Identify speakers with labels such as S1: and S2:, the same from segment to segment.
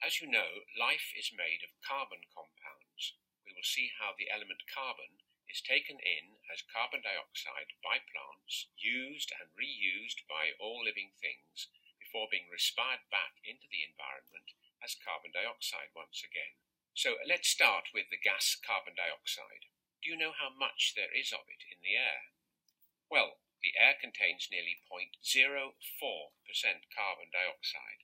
S1: As you know, life is made of carbon compounds. We will see how the element carbon is taken in as carbon dioxide by plants, used and reused by all living things, before being respired back into the environment as carbon dioxide once again. So let's start with the gas carbon dioxide. Do you know how much there is of it in the air? Well, the air contains nearly 0.04% carbon dioxide.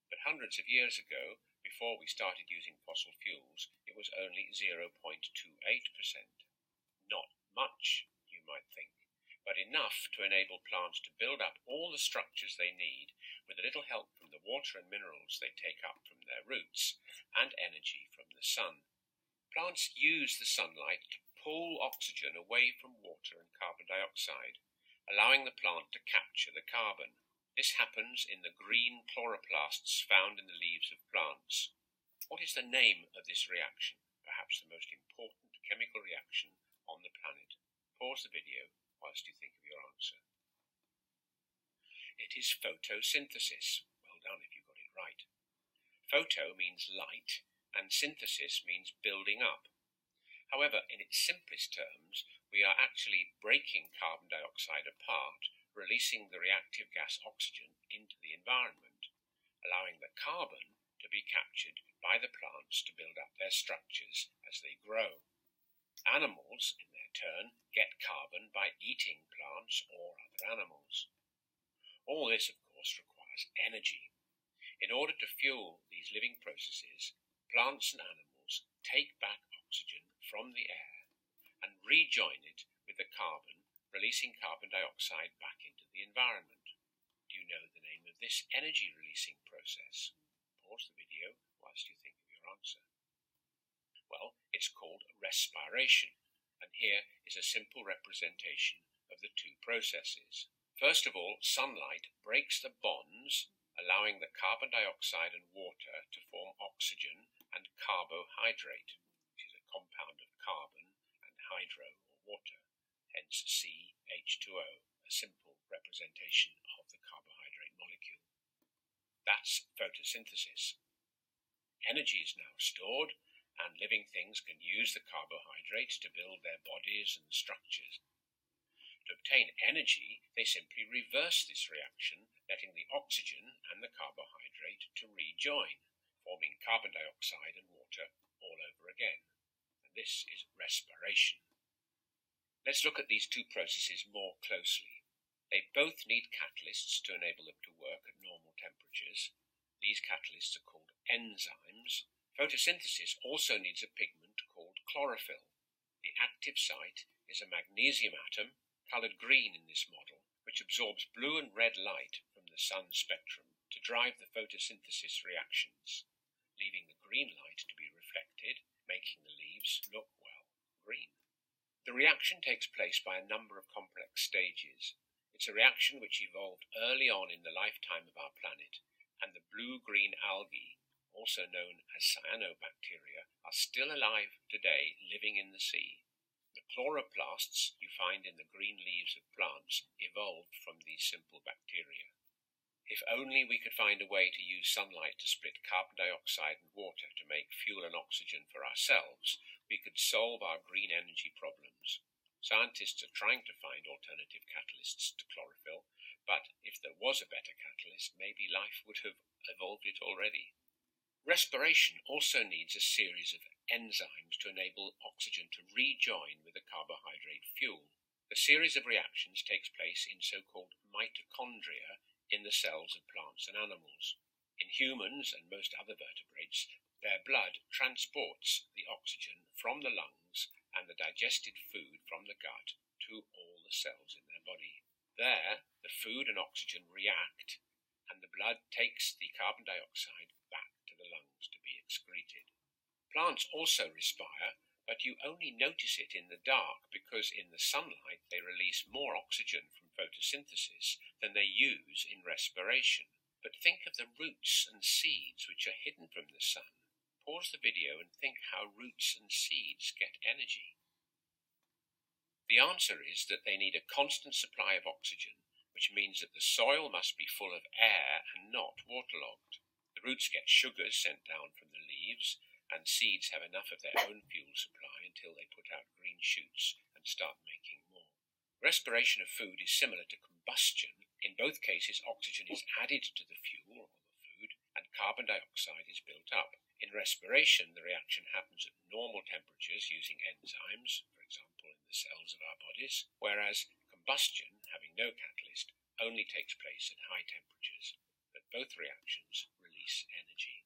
S1: But hundreds of years ago, before we started using fossil fuels, it was only 0.28%. Not much, you might think, but enough to enable plants to build up all the structures they need, with a little help from the water and minerals they take up from their roots, and energy from the sun. Plants use the sunlight to pull oxygen away from water and carbon dioxide, allowing the plant to capture the carbon. This happens in the green chloroplasts found in the leaves of plants. What is the name of this reaction? Perhaps the most important chemical reaction on the planet. Pause the video whilst you think of your answer. It is photosynthesis. Well done if you got it right. Photo means light, and synthesis means building up. However, in its simplest terms, we are actually breaking carbon dioxide apart, releasing the reactive gas oxygen into the environment, allowing the carbon to be captured by the plants to build up their structures as they grow. Animals, in their turn, get carbon by eating plants or other animals. All this, of course, requires energy. In order to fuel these living processes, plants and animals take back oxygen from the air and rejoin it with the carbon, releasing carbon dioxide back into the environment. Do you know the name of this energy-releasing process? Pause the video whilst you think of your answer. Well, it's called respiration, and here is a simple representation of the two processes. First of all, sunlight breaks the bonds, allowing the carbon dioxide and water to form oxygen and carbohydrate, which is a compound of carbon and hydro or water, hence CH2O, a simple representation of the carbohydrate molecule. That's photosynthesis. Energy is now stored, and living things can use the carbohydrates to build their bodies and structures. To obtain energy, they simply reverse this reaction, letting the oxygen and the carbohydrate to rejoin, forming carbon dioxide and water all over again. And this is respiration. Let's look at these two processes more closely. They both need catalysts to enable them to work at normal temperatures. These catalysts are called enzymes. Photosynthesis also needs a pigment called chlorophyll. The active site is a magnesium atom, coloured green in this model, which absorbs blue and red light from the sun spectrum to drive the photosynthesis reactions, leaving the green light to be reflected, making the leaves look, well, green. The reaction takes place by a number of complex stages. It's a reaction which evolved early on in the lifetime of our planet, and the blue-green algae, also known as cyanobacteria, are still alive today, living in the sea. The chloroplasts you find in the green leaves of plants evolved from these simple bacteria. If only we could find a way to use sunlight to split carbon dioxide and water to make fuel and oxygen for ourselves, we could solve our green energy problems. Scientists are trying to find alternative catalysts to chlorophyll, but if there was a better catalyst, maybe life would have evolved it already. Respiration also needs a series of enzymes to enable oxygen to rejoin with the carbohydrate fuel. The series of reactions takes place in so-called mitochondria in the cells of plants and animals. In humans and most other vertebrates, their blood transports the oxygen from the lungs and the digested food from the gut to all the cells in their body. There, the food and oxygen react, and the blood takes the carbon dioxide back to the lungs to be excreted. Plants also respire, but you only notice it in the dark because in the sunlight they release more oxygen from photosynthesis than they use in respiration. But think of the roots and seeds which are hidden from the sun. Pause the video and think how roots and seeds get energy. The answer is that they need a constant supply of oxygen, which means that the soil must be full of air and not waterlogged. The roots get sugars sent down from the leaves, and seeds have enough of their own fuel supply until they put out green shoots and start making more. Respiration of food is similar to combustion. In both cases, oxygen is added to the fuel or the food, and carbon dioxide is built up. In respiration, the reaction happens at normal temperatures using enzymes, for example in the cells of our bodies, whereas combustion, having no catalyst, only takes place at high temperatures. But both reactions release energy.